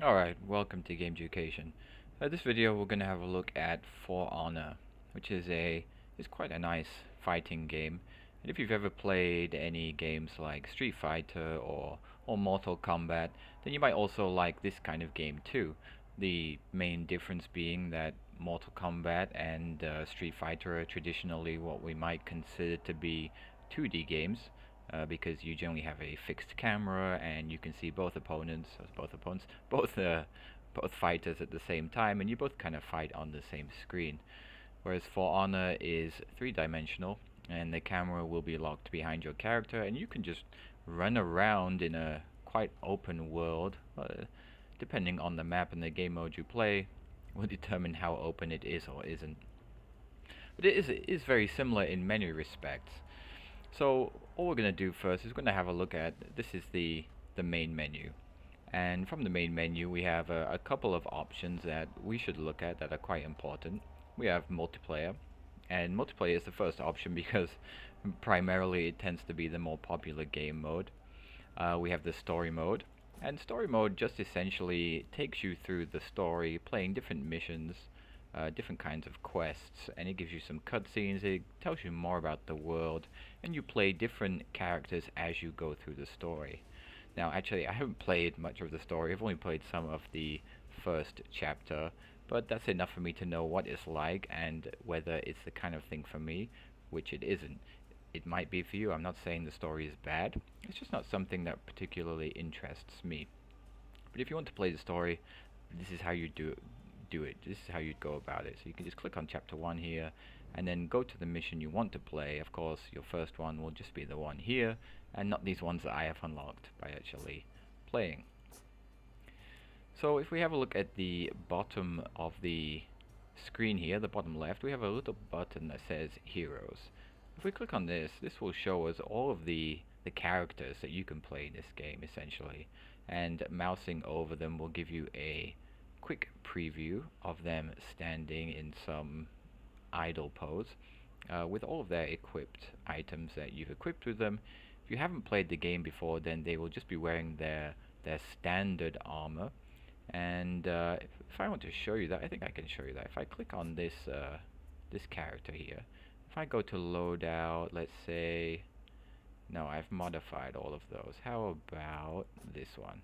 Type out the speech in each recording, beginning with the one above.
Alright, welcome to Game Education. This video we're gonna have a look at For Honor, which is quite a nice fighting game. And if you've ever played any games like Street Fighter or Mortal Kombat, then you might also like this kind of game too. The main difference being that Mortal Kombat and Street Fighter are traditionally what we might consider to be 2D games, because you generally have a fixed camera and you can see both fighters at the same time, and you both kind of fight on the same screen. Whereas For Honor is three-dimensional, and the camera will be locked behind your character, and you can just run around in a quite open world. Depending on the map and the game mode you play, will determine how open it is or isn't. But it is very similar in many respects. So all we're going to do first is we're going to have a look at, this is the main menu. And from the main menu we have a couple of options that we should look at that are quite important. We have multiplayer, and multiplayer is the first option because primarily it tends to be the more popular game mode. We have the story mode, and story mode just essentially takes you through the story, playing different missions, different kinds of quests, and it gives you some cutscenes. It tells you more about the world, and you play different characters as you go through the story. Now, actually, I haven't played much of the story. I've only played some of the first chapter, but that's enough for me to know what it's like and whether it's the kind of thing for me, which it isn't. It might be for you. I'm not saying the story is bad. It's just not something that particularly interests me. But if you want to play the story, this is how you do it. This is how you'd go about it. So you can just click on chapter 1 here and then go to the mission you want to play. Of course, your first one will just be the one here and not these ones that I have unlocked by actually playing. So if we have a look at the bottom of the screen here, the bottom left, we have a little button that says Heroes. If we click on this, this will show us all of the characters that you can play in this game essentially, and mousing over them will give you a quick preview of them standing in some idle pose, with all of their equipped items that you've equipped with them. If you haven't played the game before, then they will just be wearing their standard armor. And if I want to show you that, I think I can show you that. If I click on this character here, if I go to loadout, let's say, no, I've modified all of those. How about this one?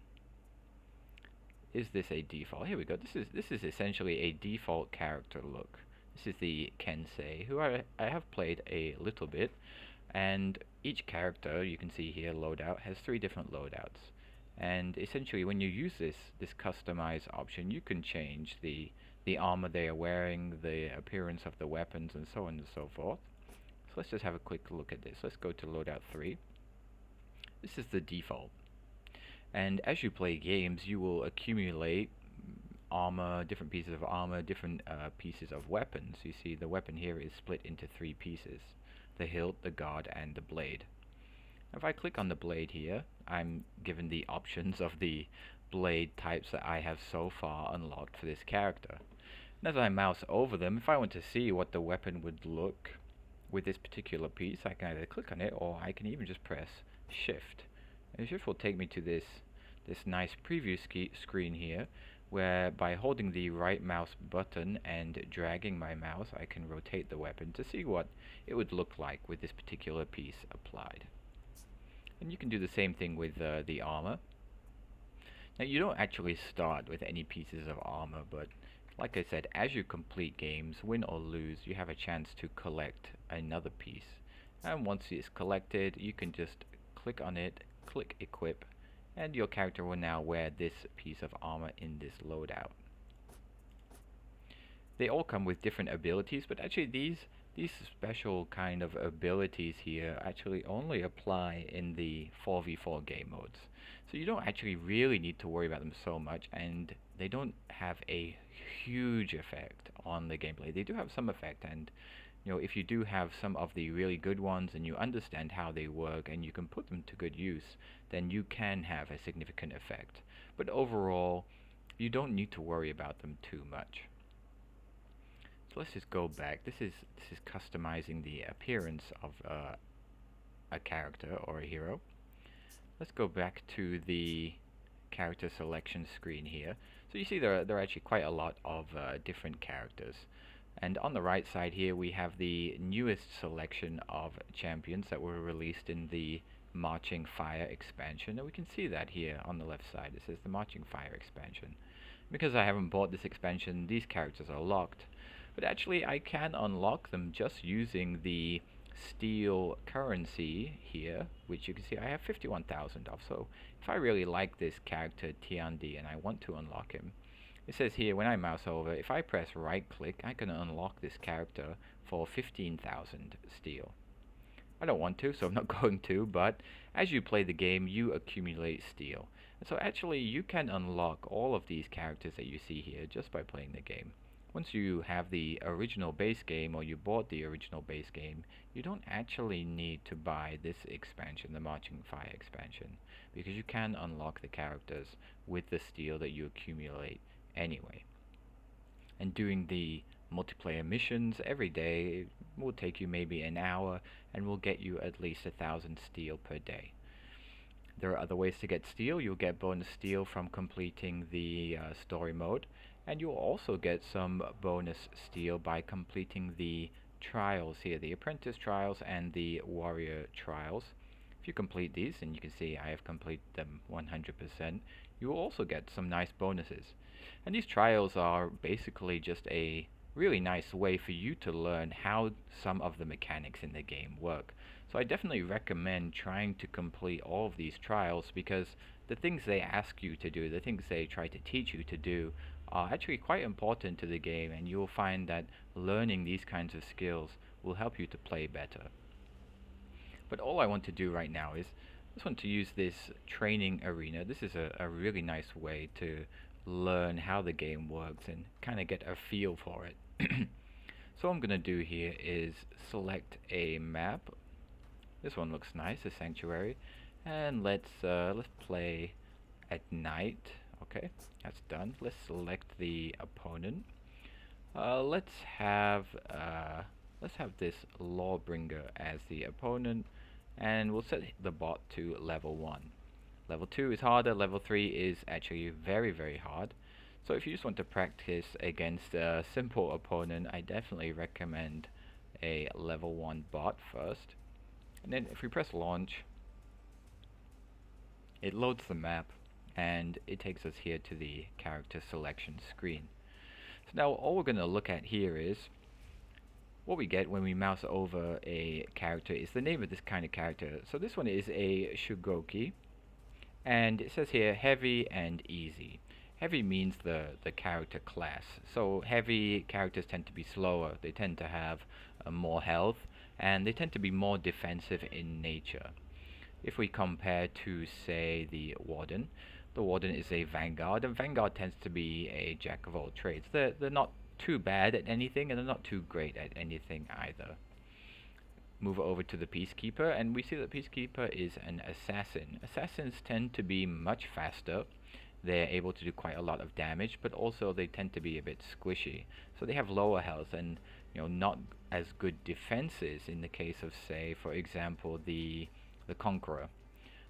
Is this a default? Here we go. This is essentially a default character look. This is the Kensei, who I have played a little bit, and each character you can see here, loadout, has 3 different loadouts. And essentially when you use this customize option, you can change the armor they are wearing, the appearance of the weapons, and so on and so forth. So let's just have a quick look at this. Let's go to loadout 3. This is the default. And as you play games, you will accumulate armor, different pieces of armor, different pieces of weapons. You see the weapon here is split into 3 pieces: the hilt, the guard, and the blade. If I click on the blade here, I'm given the options of the blade types that I have so far unlocked for this character. And as I mouse over them, if I want to see what the weapon would look with this particular piece, I can either click on it or I can even just press Shift. And Shift will take me to this nice preview screen here, where by holding the right mouse button and dragging my mouse, I can rotate the weapon to see what it would look like with this particular piece applied. And you can do the same thing with the armor. Now you don't actually start with any pieces of armor, but like I said, as you complete games, win or lose, you have a chance to collect another piece. And once it's collected, you can just click on it, click equip, and your character will now wear this piece of armor in this loadout. They all come with different abilities, but actually these special kind of abilities here actually only apply in the 4v4 game modes. So you don't actually really need to worry about them so much, and they don't have a huge effect on the gameplay. They do have some effect, and if you do have some of the really good ones and you understand how they work and you can put them to good use, then you can have a significant effect. But overall, you don't need to worry about them too much. So let's just go back. This is customizing the appearance of a character or a hero. Let's go back to the character selection screen here. So you see there are actually quite a lot of different characters. And on the right side here we have the newest selection of champions that were released in the Marching Fire expansion. And we can see that here on the left side. It says the Marching Fire expansion. Because I haven't bought this expansion, these characters are locked. But actually I can unlock them just using the steel currency here, which you can see I have 51,000 of. So if I really like this character Tiandi and I want to unlock him, it says here when I mouse over, if I press right click, I can unlock this character for 15,000 steel. I don't want to, so I'm not going to, but as you play the game, you accumulate steel. And so actually you can unlock all of these characters that you see here just by playing the game. Once you have the original base game, or you bought the original base game, you don't actually need to buy this expansion, the Marching Fire expansion, because you can unlock the characters with the steel that you accumulate anyway. And doing the multiplayer missions every day will take you maybe an hour and will get you at least 1,000 steel per day. There are other ways to get steel. You'll get bonus steel from completing the story mode, and you'll also get some bonus steel by completing the trials here, the apprentice trials and the warrior trials. If you complete these, and you can see I have completed them 100%, you will also get some nice bonuses. And these trials are basically just a really nice way for you to learn how some of the mechanics in the game work. So I definitely recommend trying to complete all of these trials, because the things they ask you to do, the things they try to teach you to do, are actually quite important to the game, and you'll find that learning these kinds of skills will help you to play better. But all I want to do right now is I just want to use this training arena. This is a really nice way to learn how the game works and kind of get a feel for it. So what I'm going to do here is select a map. This one looks nice, a sanctuary, and let's play at night. Okay, that's done. Let's select the opponent. Let's have this Lawbringer as the opponent, and we'll set the bot to level 1. Level 2 is harder, level 3 is actually very, very hard. So if you just want to practice against a simple opponent, I definitely recommend a level 1 bot first. And then if we press launch, it loads the map and it takes us here to the character selection screen. So now all we're going to look at here is what we get when we mouse over a character is the name of this kind of character. So this one is a Shugoki, and it says here heavy and easy. Heavy means the character class. So heavy characters tend to be slower, they tend to have more health, and they tend to be more defensive in nature. If we compare to, say, the Warden is a Vanguard, and Vanguard tends to be a jack of all trades. They're not too bad at anything, and they're not too great at anything either. Move over to the Peacekeeper, and we see that Peacekeeper is an assassin. Assassins tend to be much faster. They're able to do quite a lot of damage, but also they tend to be a bit squishy. So they have lower health and not as good defenses in the case of, say, for example, the Conqueror.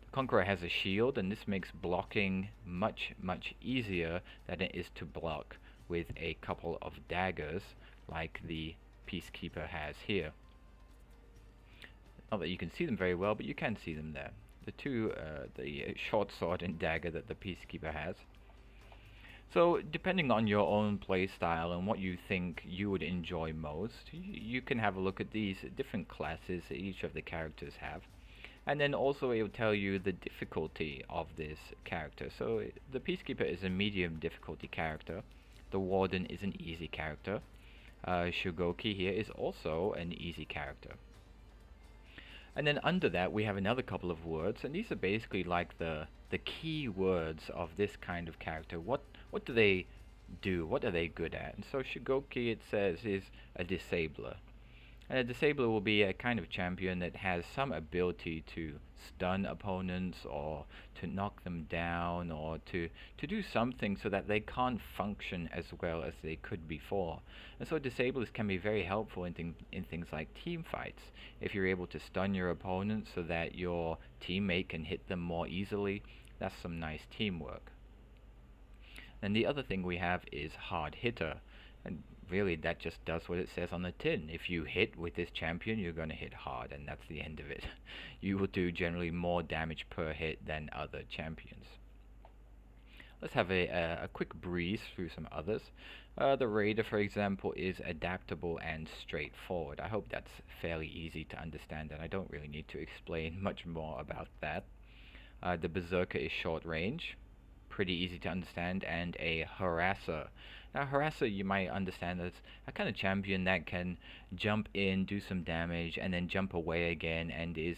The Conqueror has a shield, and this makes blocking much, much easier than it is to block with a couple of daggers like the Peacekeeper has here. Not that you can see them very well, but you can see them there. The short sword and dagger that the Peacekeeper has. So depending on your own play style and what you think you would enjoy most, you can have a look at these different classes that each of the characters have. And then also it will tell you the difficulty of this character. So the Peacekeeper is a medium difficulty character. The Warden is an easy character. Shugoki here is also an easy character. And then under that we have another couple of words, and these are basically like the key words of this kind of character. What do they do? What are they good at? And so Shugoki, it says, is a disabler. And a disabler will be a kind of champion that has some ability to stun opponents, or to knock them down, or to do something so that they can't function as well as they could before. And so disablers can be very helpful in things like team fights. If you're able to stun your opponent so that your teammate can hit them more easily, That's some nice teamwork. And the other thing we have is hard hitter. And really that just does what it says on the tin. If you hit with this champion, you're going to hit hard, and that's the end of it. You will do generally more damage per hit than other champions. Let's have a quick breeze through some others. The Raider, for example, is adaptable and straightforward. I hope that's fairly easy to understand, and I don't really need to explain much more about that. The Berserker is short range, pretty easy to understand, and a Harasser. Now, Harasser, you might understand as a kind of champion that can jump in, do some damage, and then jump away again, and is,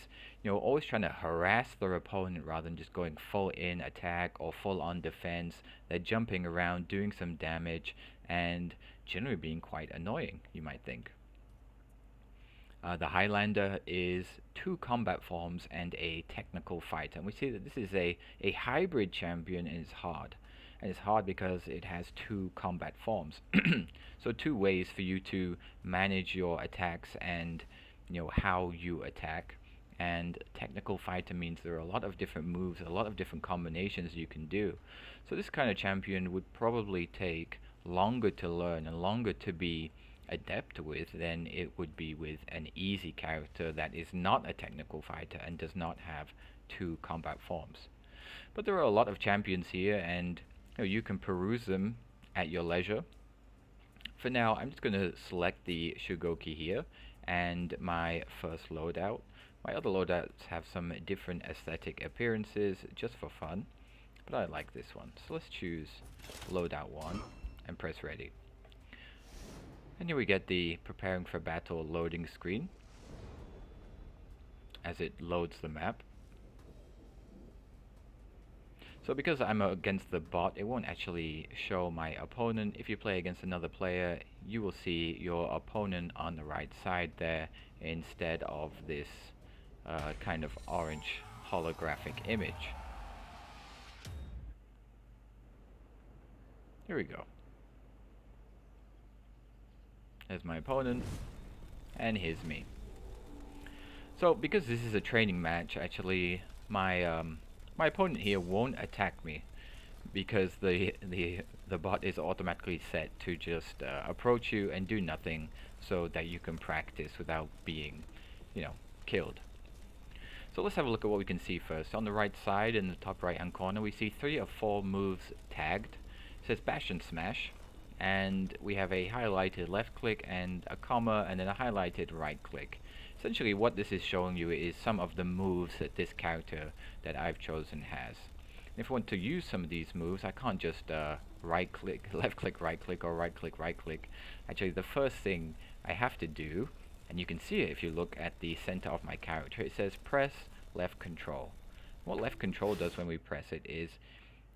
always trying to harass their opponent rather than just going full in attack or full on defense. They're jumping around, doing some damage, and generally being quite annoying, you might think. The Highlander is two combat forms and a technical fighter. And we see that this is a hybrid champion and it's hard. And it's hard because it has two combat forms. So two ways for you to manage your attacks and how you attack. And technical fighter means there are a lot of different moves, a lot of different combinations you can do. So this kind of champion would probably take longer to learn and longer to be adept with than it would be with an easy character that is not a technical fighter and does not have two combat forms. But there are a lot of champions here, and you can peruse them at your leisure. For now, I'm just going to select the Shugoki here and my first loadout. My other loadouts have some different aesthetic appearances just for fun, but I like this one. So let's choose loadout 1 and press ready. And here we get the preparing for battle loading screen as it loads the map. So because I'm against the bot, it won't actually show my opponent. If you play against another player, you will see your opponent on the right side there instead of this kind of orange holographic image. Here we go. There's my opponent, and here's me. So because this is a training match, actually my my opponent here won't attack me because the bot is automatically set to just approach you and do nothing so that you can practice without being, killed. So let's have a look at what we can see first. On the right side in the top right hand corner we see 3 or 4 moves tagged. It says bash and smash, and we have a highlighted left click and a comma and then a highlighted right click. Essentially what this is showing you is some of the moves that this character that I've chosen has. And if I want to use some of these moves, I can't just right click, left click, right click, or right click, right click. Actually the first thing I have to do, and you can see it if you look at the center of my character, it says press left control. What left control does when we press it is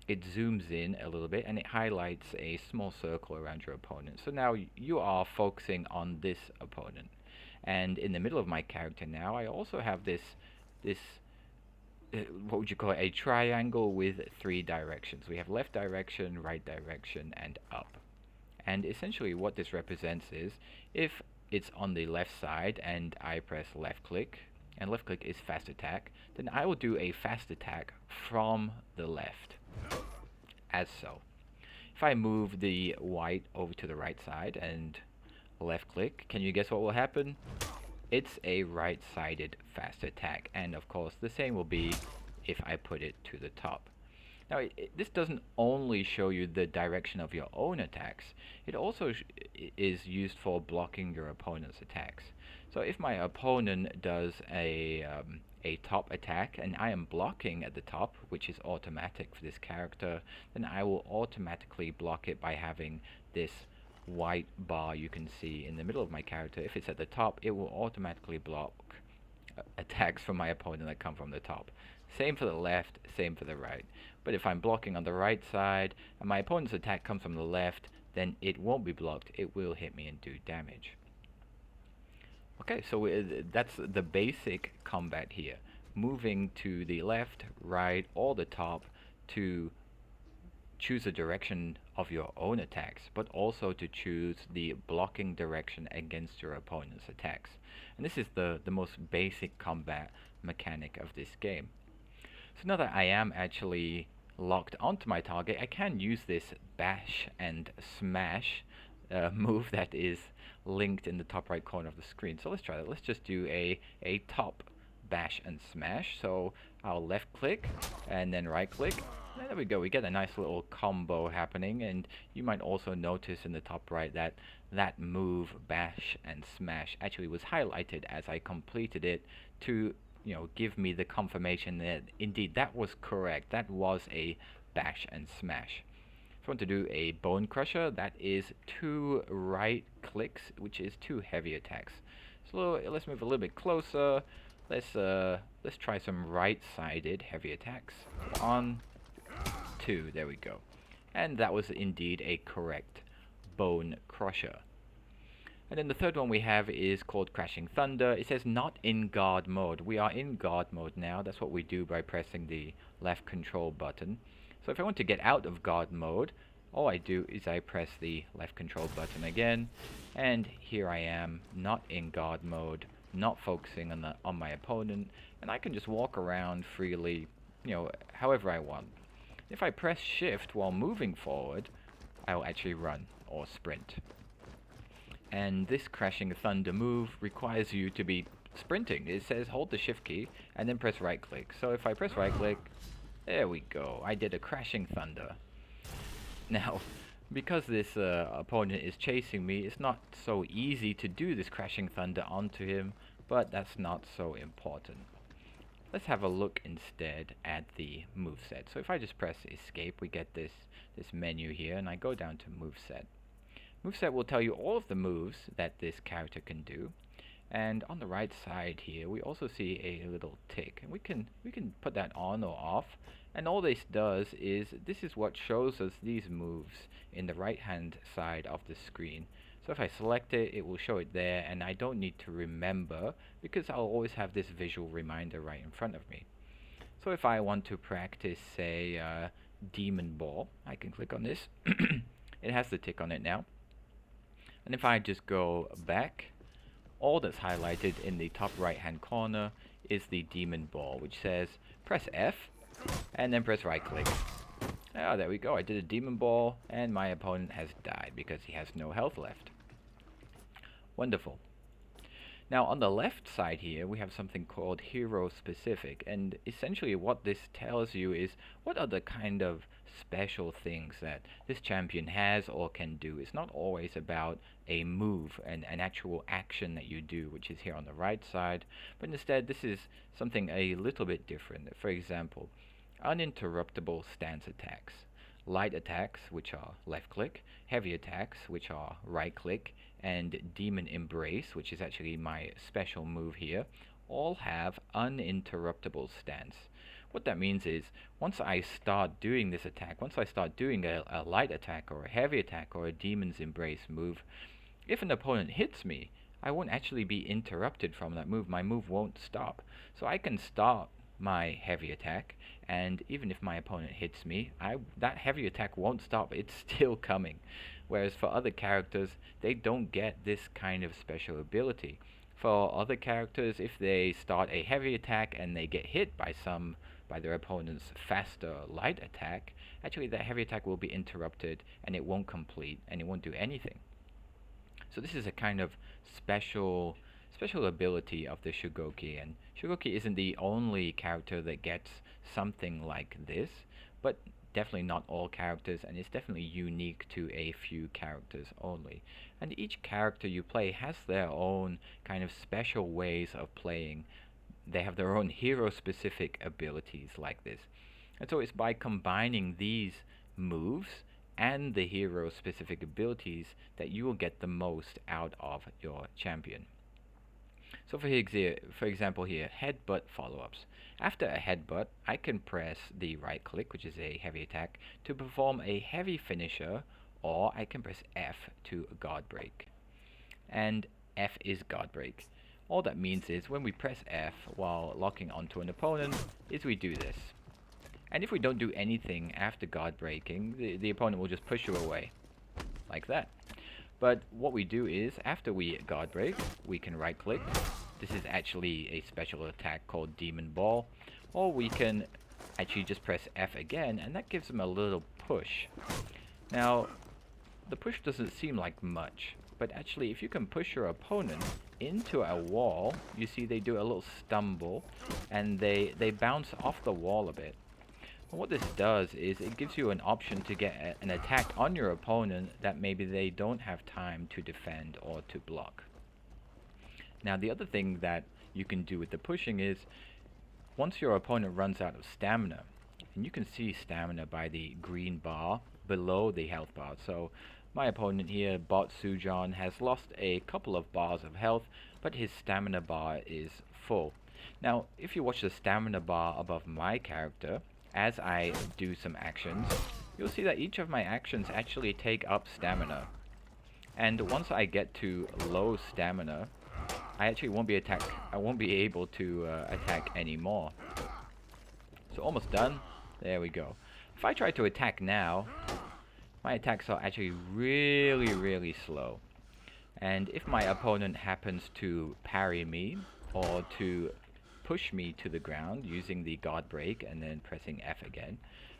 it zooms in a little bit and it highlights a small circle around your opponent. So now you are focusing on this opponent. And in the middle of my character now, I also have this what would you call it, a triangle with 3 directions. We have left direction, right direction, and up. And essentially what this represents is if it's on the left side and I press left click, and left click is fast attack, then I will do a fast attack from the left, as so. If I move the white over to the right side and left click, can you guess what will happen? It's a right-sided fast attack, and of course the same will be if I put it to the top. Now this doesn't only show you the direction of your own attacks, it also is used for blocking your opponent's attacks. So if my opponent does a top attack and I am blocking at the top, which is automatic for this character, then I will automatically block it by having this white bar you can see in the middle of my character. If it's at the top, it will automatically block attacks from my opponent that come from the top. Same for the left, same for the right. But if I'm blocking on the right side and my opponent's attack comes from the left, then it won't be blocked, it will hit me and do damage. Okay, so that's the basic combat here. Moving to the left, right, or the top to choose the direction of your own attacks, but also to choose the blocking direction against your opponent's attacks. And this is the most basic combat mechanic of this game. So now that I am actually locked onto my target, I can use this bash and smash move that is linked in the top right corner of the screen. So let's try that. Let's just do a top bash and smash. So I'll left click and then right click. And there we go. We get a nice little combo happening, and you might also notice in the top right that that move bash and smash actually was highlighted as I completed it to give me the confirmation that indeed that was correct. That was a bash and smash. If I want to do a bone crusher, that is 2 right clicks, which is 2 heavy attacks. So let's move a little bit closer. Let's try some right-sided heavy attacks. On 2, there we go. And that was indeed a correct bone crusher. And then the third one we have is called Crashing Thunder. It says not in guard mode. We are in guard mode now. That's what we do by pressing the left control button. So if I want to get out of guard mode, all I do is I press the left control button again, and here I am, not in guard mode, not focusing on my opponent, and I can just walk around freely, however I want. If I press shift while moving forward, I'll actually run or sprint. And this Crashing Thunder move requires you to be sprinting. It says hold the shift key and then press right click. So if I press right click, there we go. I did a Crashing Thunder. Now, because this opponent is chasing me, it's not so easy to do this Crashing Thunder onto him, but that's not so important. Let's have a look instead at the moveset. So if I just press escape, we get this menu here, and I go down to moveset. Moveset will tell you all of the moves that this character can do, and on the right side here we also see a little tick, and we can put that on or off, and all this does is this is what shows us these moves in the right hand side of the screen. So if I select it, it will show it there, and I don't need to remember because I'll always have this visual reminder right in front of me. So if I want to practice, say, Demon Ball, I can click on this. It has the tick on it now. And if I just go back, all that's highlighted in the top right hand corner is the Demon Ball, which says press F and then press right click. Oh, there we go. I did a Demon Ball and my opponent has died because he has no health left. Wonderful. Now on the left side here we have something called Hero Specific, and essentially what this tells you is what are the kind of special things that this champion has or can do. It's not always about a move and an actual action that you do, which is here on the right side, but instead this is something a little bit different. For example, uninterruptible stance attacks, light attacks, which are left click, heavy attacks, which are right click, and Demon Embrace, which is actually my special move here, all have uninterruptible stance. What that means is once I start doing this attack, once I start doing a light attack or a heavy attack or a Demon's Embrace move, if an opponent hits me, I won't actually be interrupted from that move. My move won't stop. So I can start my heavy attack, and even if my opponent hits me, that heavy attack won't stop. It's still coming. Whereas for other characters, they don't get this kind of special ability. For other characters, if they start a heavy attack and they get hit by their opponent's faster light attack, actually that heavy attack will be interrupted and it won't complete and it won't do anything. So this is a kind of special ability of the Shugoki, and Shugoki isn't the only character that gets something like this, but definitely not all characters, and it's definitely unique to a few characters only. And each character you play has their own kind of special ways of playing. They have their own hero-specific abilities like this. And so it's by combining these moves and the hero-specific abilities that you will get the most out of your champion. So for example here, headbutt follow-ups. After a headbutt, I can press the right click, which is a heavy attack, to perform a heavy finisher, or I can press F to guard break. And F is guard break. All that means is when we press F while locking onto an opponent, is we do this. And if we don't do anything after guard breaking, the opponent will just push you away, like that. But what we do is, after we guard break, we can right click. This is actually a special attack called Demon Ball. Or we can actually just press F again, and that gives them a little push. Now, the push doesn't seem like much, but actually if you can push your opponent into a wall, you see they do a little stumble, and they bounce off the wall a bit. And what this does is it gives you an option to get an attack on your opponent that maybe they don't have time to defend or to block. Now the other thing that you can do with the pushing is, once your opponent runs out of stamina, and you can see stamina by the green bar below the health bar. So my opponent here, Bot Sujon, has lost a couple of bars of health, but his stamina bar is full. Now, if you watch the stamina bar above my character, as I do some actions, you'll see that each of my actions actually take up stamina. And once I get to low stamina, I actually won't be able to attack anymore. So almost done. There we go. If I try to attack now, my attacks are actually really slow. And if my opponent happens to parry me or to push me to the ground using the guard break and then pressing F again,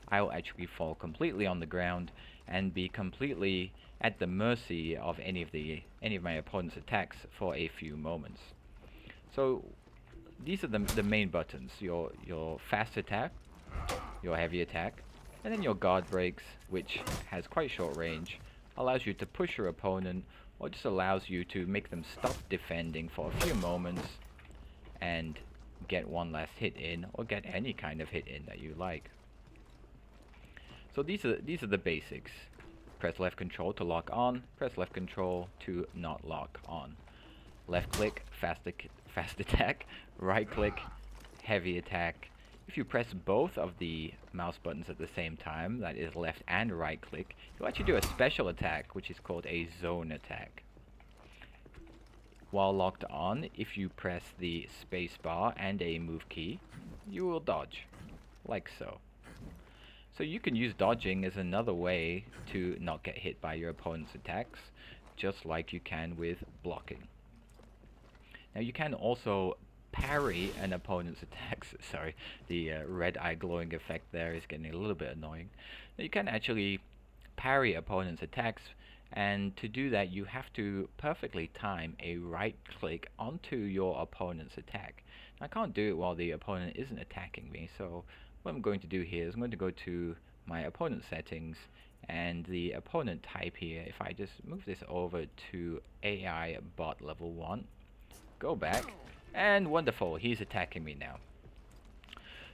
I will actually fall completely on the ground and be completely at the mercy of any of my opponent's attacks for a few moments. So these are the main buttons: your fast attack, your heavy attack, and then your guard breaks, which has quite short range, allows you to push your opponent, or just allows you to make them stop defending for a few moments and get one last hit in, or get any kind of hit in that you like. So these are the basics. Press left control to lock on, press left control to not lock on. Left click, fast attack, right click, heavy attack. If you press both of the mouse buttons at the same time, that is left and right click, you'll actually do a special attack, which is called a zone attack. While locked on, if you press the space bar and a move key, you will dodge, like so. So you can use dodging as another way to not get hit by your opponent's attacks, just like you can with blocking. Now you can also parry an opponent's attacks. Sorry, the red eye glowing effect there is getting a little bit annoying. Now you can actually parry opponent's attacks, and to do that you have to perfectly time a right click onto your opponent's attack. Now, I can't do it while the opponent isn't attacking me, so what I'm going to do here is I'm going to go to my opponent settings, and the opponent type here, if I just move this over to AI bot level 1, go back, and wonderful, he's attacking me now.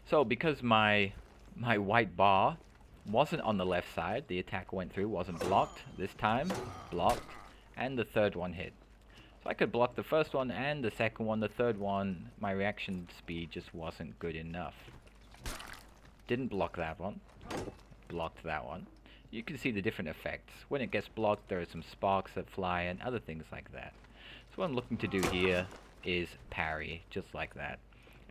So because my white bar wasn't on the left side, the attack went through, wasn't blocked, this time blocked, and the third one hit. So I could block the first one and the second one. The third one, my reaction speed just wasn't good enough. Didn't block that one, blocked that one. You can see the different effects. When it gets blocked, there are some sparks that fly and other things like that. So what I'm looking to do here is parry, just like that.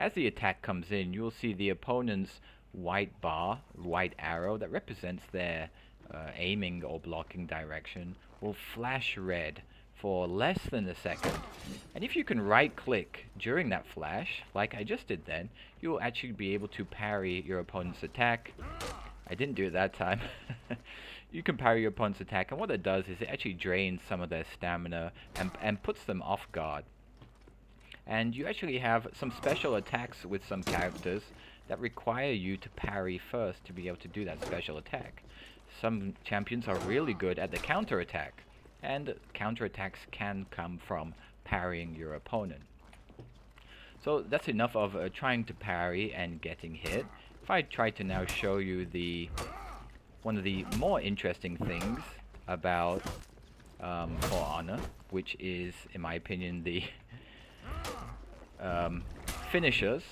As the attack comes in, you'll see the opponent's white bar, white arrow that represents their aiming or blocking direction, will flash red for less than a second. And if you can right click during that flash, like I just did then, you will actually be able to parry your opponent's attack. I didn't do it that time. You can parry your opponent's attack, and what it does is it actually drains some of their stamina and puts them off guard. And you actually have some special attacks with some characters that require you to parry first to be able to do that special attack. Some champions are really good at the counter attack, and counter attacks can come from parrying your opponent. So that's enough of trying to parry and getting hit. If I try to now show you one of the more interesting things about For Honor, which is, in my opinion, the finishers.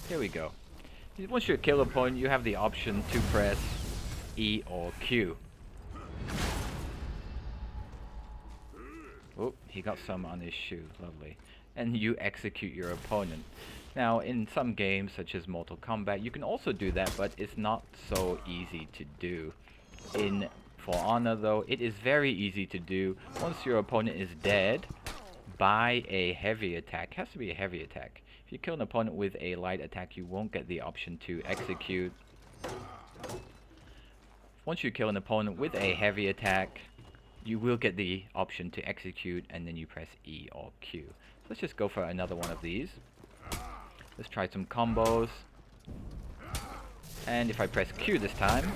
Here we go. Once you kill a opponent, you have the option to press E or Q. Oh, he got some on his shoe. Lovely. And you execute your opponent. Now, in some games, such as Mortal Kombat, you can also do that, but it's not so easy to do. In For Honor, though, it is very easy to do. Once your opponent is dead by a heavy attack, has to be a heavy attack. If you kill an opponent with a light attack, you won't get the option to execute. Once you kill an opponent with a heavy attack, you will get the option to execute, and then you press E or Q. So let's just go for another one of these. Let's try some combos. And if I press Q this time,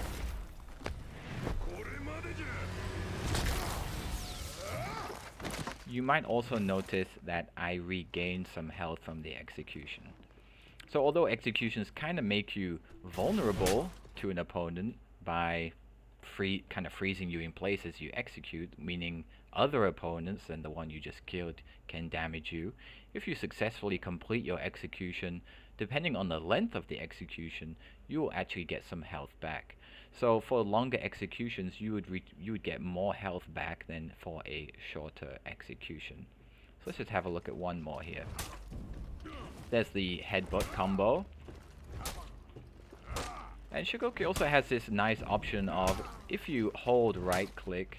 you might also notice that I regain some health from the execution. So although executions kind of make you vulnerable to an opponent by kind of freezing you in place as you execute, meaning other opponents than the one you just killed can damage you. If you successfully complete your execution, depending on the length of the execution, you will actually get some health back. So for longer executions, you would get more health back than for a shorter execution. So let's just have a look at one more here. There's the headbutt combo. And Shikoki also has this nice option of, if you hold right click,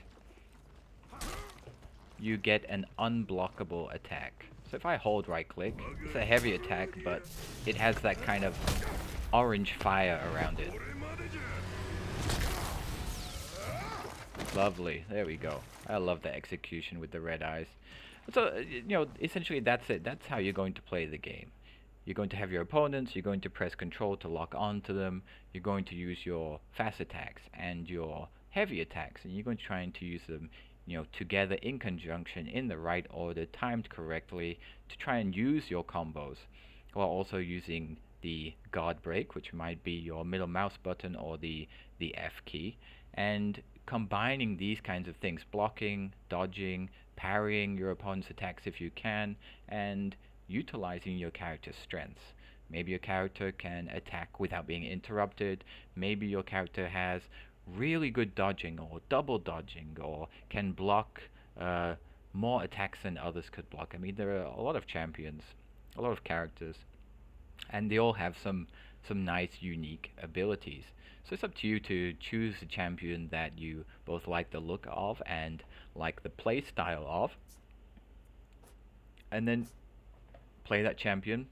you get an unblockable attack. So if I hold right click, it's a heavy attack, but it has that kind of orange fire around it. Lovely, there we go. I love the execution with the red eyes. So, you know, essentially that's it. That's how you're going to play the game. You're going to have your opponents, you're going to press control to lock onto them, you're going to use your fast attacks and your heavy attacks, and you're going to try to use them, you know, together in conjunction in the right order, timed correctly, to try and use your combos, while also using the guard break, which might be your middle mouse button or the F key, and combining these kinds of things, blocking, dodging, parrying your opponent's attacks if you can, and utilizing your character's strengths. Maybe your character can attack without being interrupted, maybe your character has really good dodging or double dodging, or can block more attacks than others could block. I mean, there are a lot of champions, a lot of characters, and they all have some nice unique abilities. So it's up to you to choose a champion that you both like the look of and like the play style of, and then play that champion,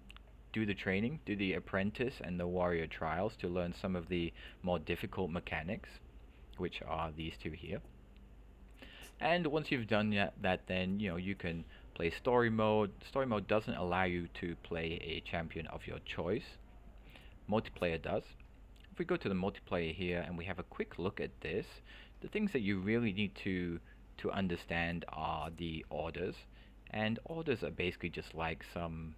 do the training, do the apprentice and the warrior trials to learn some of the more difficult mechanics, which are these two here. And once you've done that, then you can play story mode. Story mode doesn't allow you to play a champion of your choice. Multiplayer does. If we go to the multiplayer here and we have a quick look at this, the things that you really need to understand are the orders. And orders are basically just like some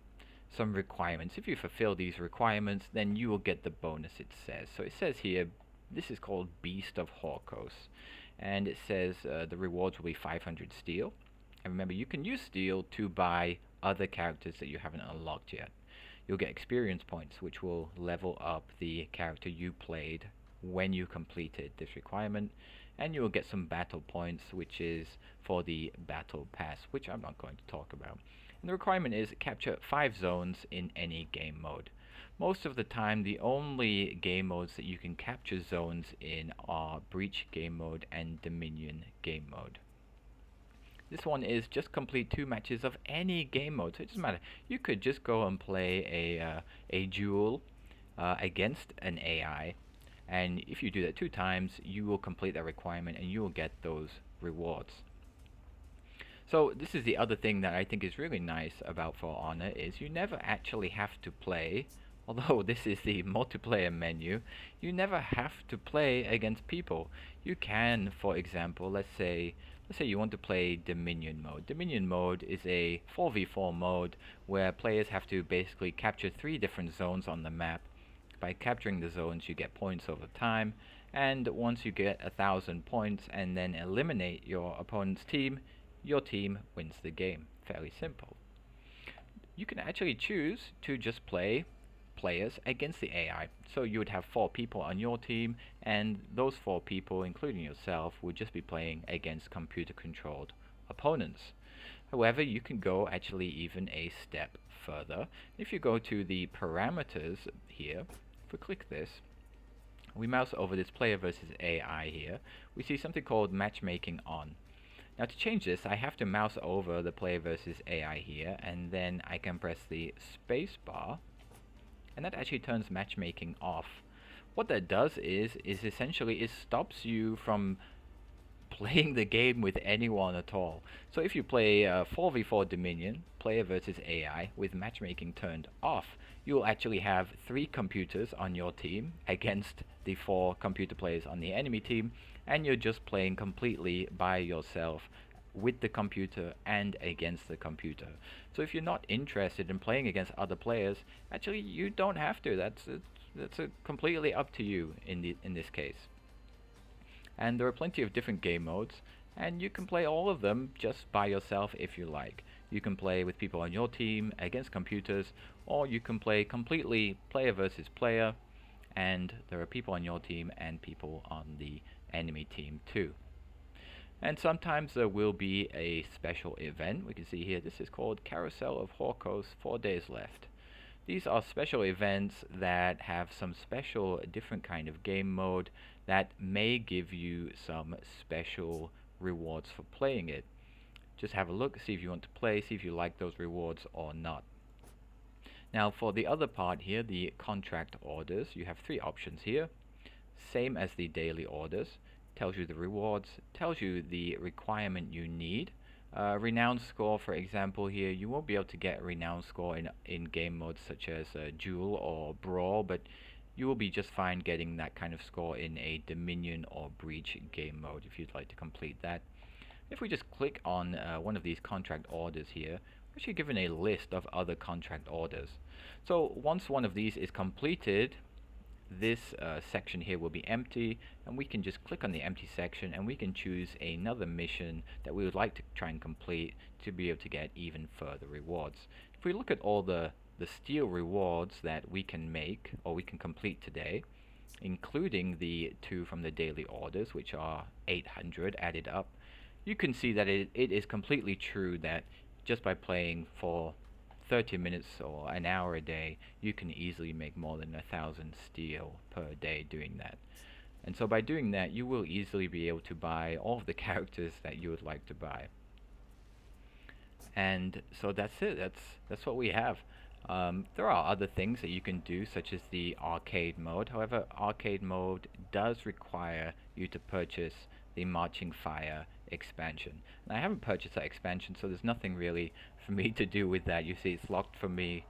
requirements. If you fulfill these requirements, then you will get the bonus, it says. So it says here, this is called Beast of Horkos. And it says the rewards will be 500 steel. And remember, you can use steel to buy other characters that you haven't unlocked yet. You'll get experience points, which will level up the character you played when you completed this requirement. And you will get some battle points, which is for the battle pass, which I'm not going to talk about. And the requirement is capture 5 zones in any game mode. Most of the time, the only game modes that you can capture zones in are Breach game mode and Dominion game mode. This one is just complete 2 matches of any game mode, so it doesn't matter. You could just go and play a duel against an AI, and if you do that 2 times, you will complete that requirement and you will get those rewards. So this is the other thing that I think is really nice about For Honor, is you never actually have to play, although this is the multiplayer menu, you never have to play against people. You can, for example, let's say you want to play Dominion mode. Dominion mode is a 4v4 mode where players have to basically capture 3 different zones on the map. By capturing the zones, you get points over time, and once you get 1,000 points and then eliminate your opponent's team, your team wins the game. Fairly simple. You can actually choose to just play players against the AI. So you would have 4 people on your team, and those 4 people, including yourself, would just be playing against computer-controlled opponents. However, you can go actually even a step further. If you go to the parameters here, if we click this, we mouse over this player versus AI here, we see something called matchmaking on. Now to change this, I have to mouse over the player versus AI here, and then I can press the space bar, and that actually turns matchmaking off. What that does is essentially it stops you from playing the game with anyone at all. So if you play 4v4 Dominion, player versus AI, with matchmaking turned off, you'll actually have 3 computers on your team against the 4 computer players on the enemy team, and you're just playing completely by yourself with the computer and against the computer. So if you're not interested in playing against other players, actually you don't have to. That's completely up to you in this case. And there are plenty of different game modes, and you can play all of them just by yourself if you like. You can play with people on your team against computers, or you can play completely player versus player, and there are people on your team and people on the enemy team too. And sometimes there will be a special event. We can see here, this is called Carousel of Horkos, 4 days left. These are special events that have some special different kind of game mode that may give you some special rewards for playing it. Just have a look, see if you want to play, see if you like those rewards or not. Now for the other part here, the contract orders, you have 3 options here. Same as the daily orders, tells you the rewards, tells you the requirement you need. Renown score, for example, here you won't be able to get renown score in game modes such as Duel or Brawl, but you will be just fine getting that kind of score in a Dominion or Breach game mode if you'd like to complete that. If we just click on one of these contract orders here, we're actually given a list of other contract orders. So once one of these is completed, this section here will be empty, and we can just click on the empty section and we can choose another mission that we would like to try and complete to be able to get even further rewards. If we look at all the steel rewards that we can make or we can complete today, including the 2 from the daily orders, which are 800 added up, you can see that it is completely true that just by playing for 30 minutes or an hour a day, you can easily make more than 1,000 steel per day doing that. And so by doing that, you will easily be able to buy all of the characters that you would like to buy. And so that's it. That's what we have. There are other things that you can do, such as the arcade mode. However, arcade mode does require you to purchase the Marching Fire expansion. And I haven't purchased that expansion, so there's nothing really for me to do with that. You see, it's locked for me,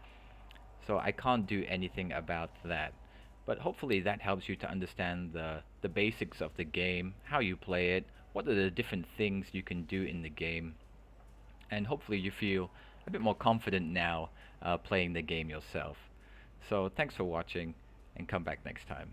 so I can't do anything about that. But hopefully that helps you to understand the basics of the game, how you play it, what are the different things you can do in the game, and hopefully you feel a bit more confident now playing the game yourself. So thanks for watching, and come back next time.